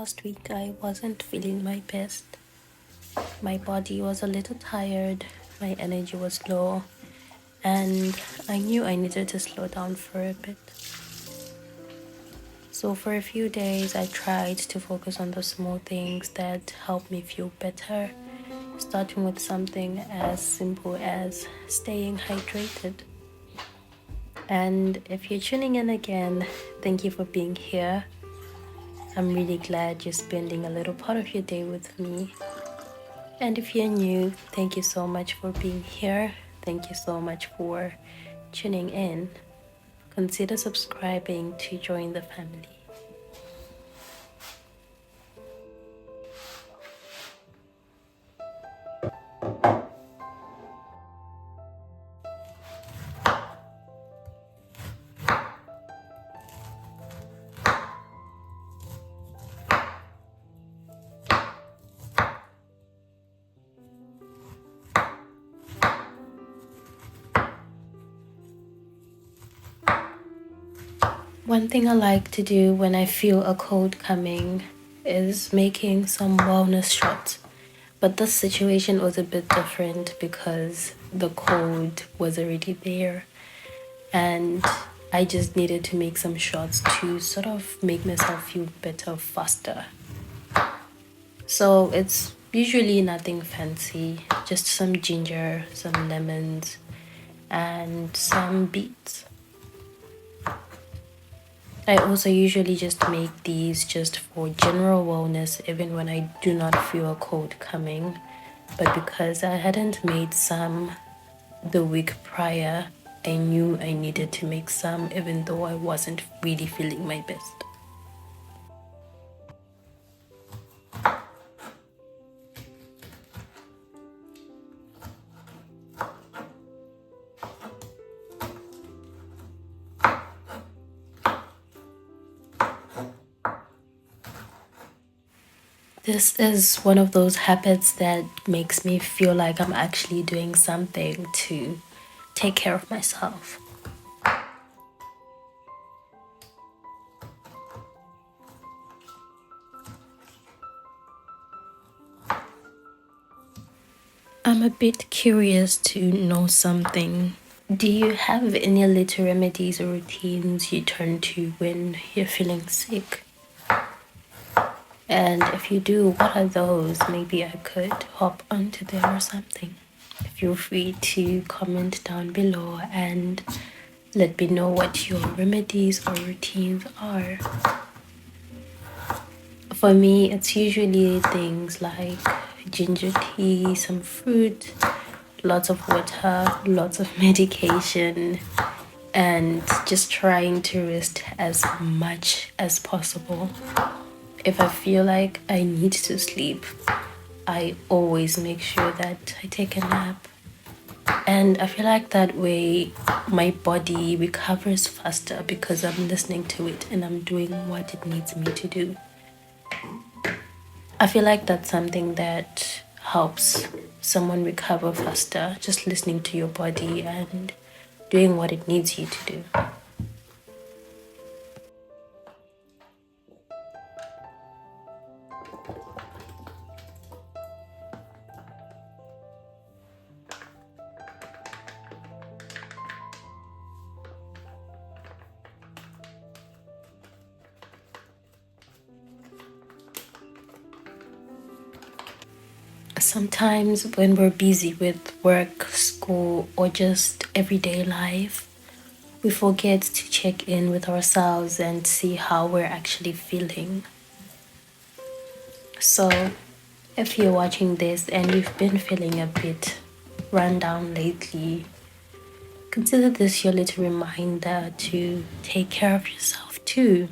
past week I wasn't feeling my best. My body was a little tired, my energy was low, and I knew I needed to slow down for a bit. So for a few days, I tried to focus on the small things that help me feel better, starting with something as simple as staying hydrated. And if you're tuning in again, thank you for being here. I'm really glad you're spending a little part of your day with me. And if you're new, thank you so much for being here. Thank you so much for tuning in. Consider subscribing to join the family. One thing I like to do when I feel a cold coming is making some wellness shots. But this situation was a bit different because the cold was already there and I just needed to make some shots to sort of make myself feel better faster. So it's usually nothing fancy, just some ginger, some lemons, and some beets. I also usually just make these just for general wellness even when I do not feel a cold coming. But because I hadn't made some the week prior, I knew I needed to make some even though I wasn't really feeling my best. This is one of those habits that makes me feel like I'm actually doing something to take care of myself. I'm a bit curious to know something. Do you have any little remedies or routines you turn to when you're feeling sick? And if you do, what are those? Maybe I could hop onto them or something. Feel free to comment down below and let me know what your remedies or routines are. For me, it's usually things like ginger tea, some fruit, lots of water, lots of medication, and just trying to rest as much as possible. If I feel like I need to sleep, I always make sure that I take a nap. And I feel like that way my body recovers faster because I'm listening to it and I'm doing what it needs me to do. I feel like that's something that helps someone recover faster, just listening to your body and doing what it needs you to do. Sometimes when we're busy with work, school, or just everyday life, we forget to check in with ourselves and see how we're actually feeling. So, if you're watching this and you've been feeling a bit run down lately, consider this your little reminder to take care of yourself too.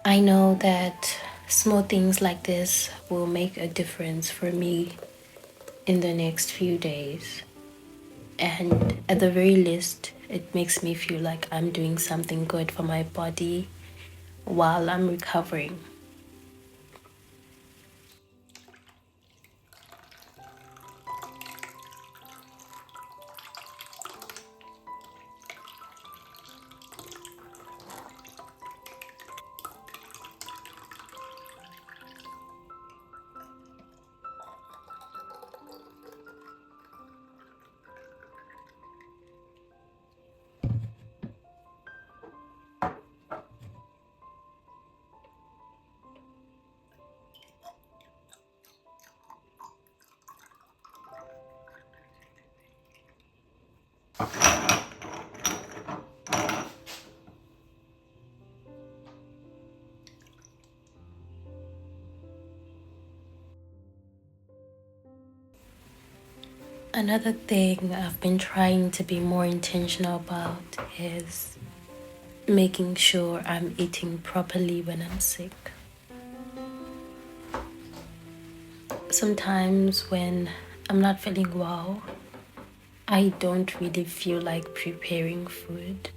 I know that small things like this will make a difference for me in the next few days. And at the very least, it makes me feel like I'm doing something good for my body while I'm recovering. Another thing I've been trying to be more intentional about is making sure I'm eating properly when I'm sick. Sometimes when I'm not feeling well, I don't really feel like preparing food.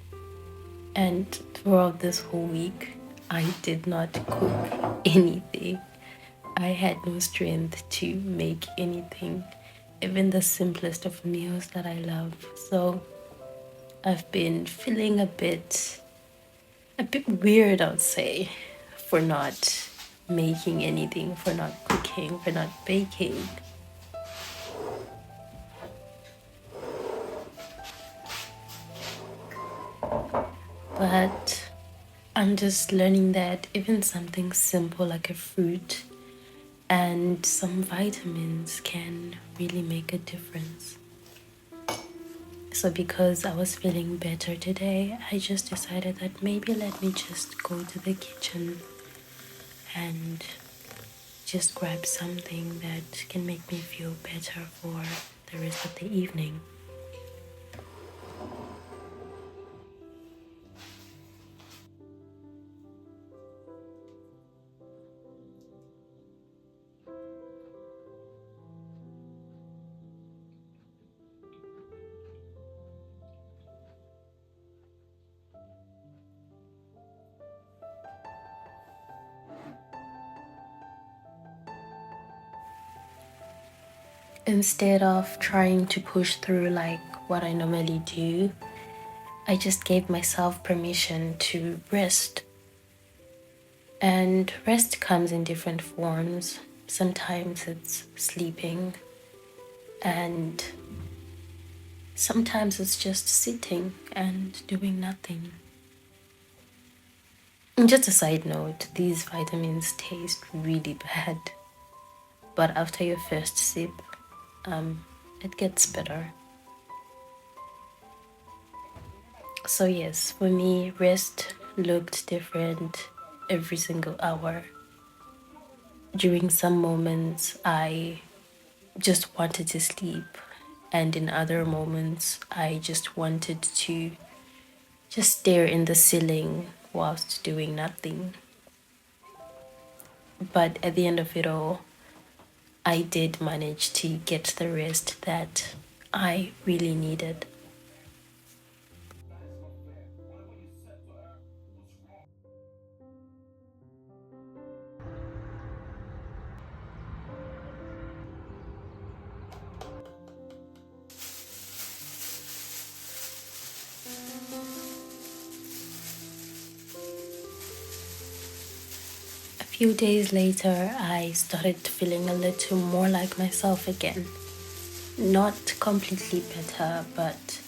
And throughout this whole week, I did not cook anything. I had no strength to make anything, even the simplest of meals that I love. So I've been feeling a bit weird, I would say, for not making anything, for not cooking, for not baking. But I'm just learning that even something simple like a fruit and some vitamins can really make a difference. So, because I was feeling better today, I just decided that maybe let me just go to the kitchen and just grab something that can make me feel better for the rest of the evening. Instead of trying to push through like what I normally do, I just gave myself permission to rest. And rest comes in different forms. Sometimes it's sleeping, and sometimes it's just sitting and doing nothing. And just a side note, these vitamins taste really bad, but after your first sip, it gets better. So, yes, for me, rest looked different every single hour. During some moments, I just wanted to sleep, and in other moments, I just wanted to just stare in the ceiling whilst doing nothing. But at the end of it all, I did manage to get the rest that I really needed. A few days later, I started feeling a little more like myself again. Not completely better, but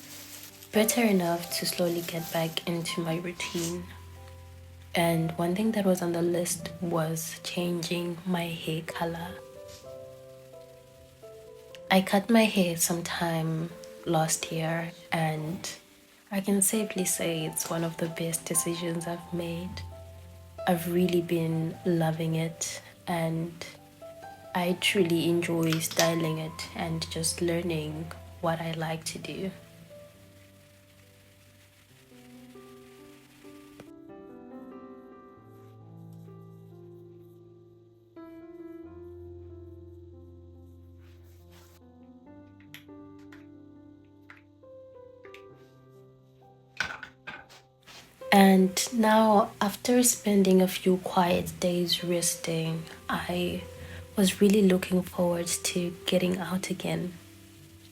better enough to slowly get back into my routine. And one thing that was on the list was changing my hair color. I cut my hair sometime last year, and I can safely say it's one of the best decisions I've made. I've really been loving it, and I truly enjoy styling it and just learning what I like to do. And now, after spending a few quiet days resting, I was really looking forward to getting out again.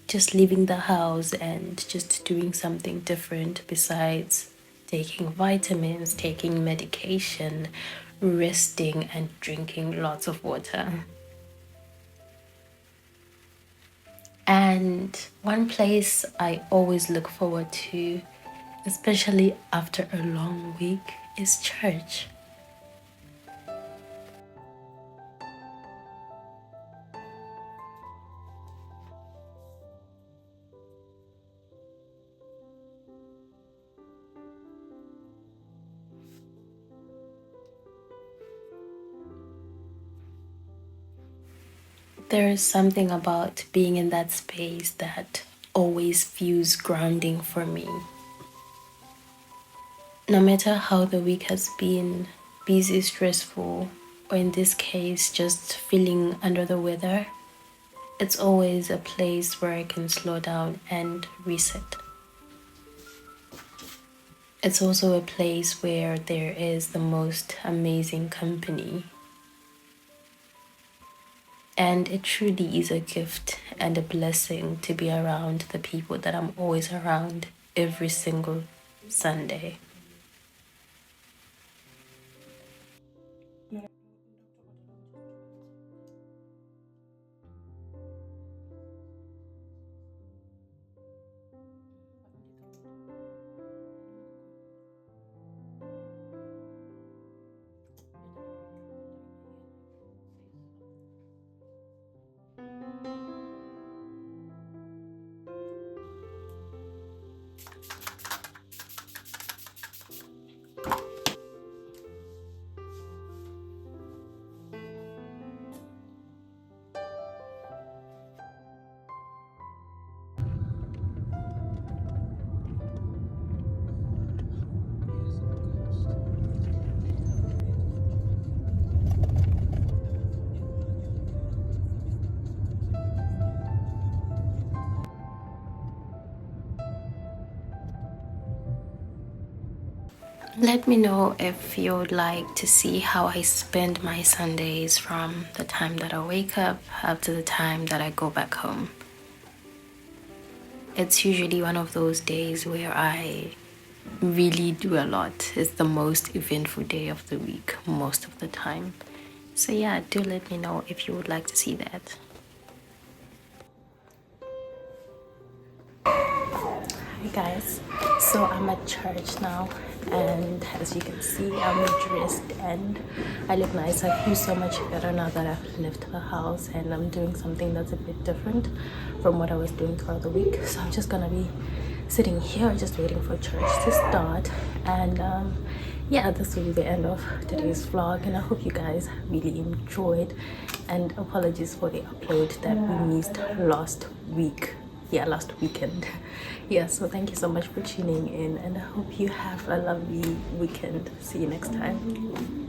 Just leaving the house and just doing something different besides taking vitamins, taking medication, resting, and drinking lots of water. And one place I always look forward to, especially after a long week, is church. There is something about being in that space that always feels grounding for me. No matter how the week has been, busy, stressful, or in this case, just feeling under the weather, it's always a place where I can slow down and reset. It's also a place where there is the most amazing company. And it truly is a gift and a blessing to be around the people that I'm always around every single Sunday. Let me know if you'd like to see how I spend my Sundays from the time that I wake up up to the time that I go back home. It's usually one of those days where I really do a lot. It's the most eventful day of the week most of the time. So yeah, do let me know if you would like to see that. Hi guys, so I'm at church now, and as you can see, I'm dressed and I look nice. I feel so much better now that I've left the house and I'm doing something that's a bit different from what I was doing throughout the week. So I'm just gonna be sitting here just waiting for church to start. And yeah, this will be the end of today's vlog, and I hope you guys really enjoyed, and apologies for the upload that we missed last week. Yeah, last weekend. Yeah, so thank you so much for tuning in, and I hope you have a lovely weekend. See you next time.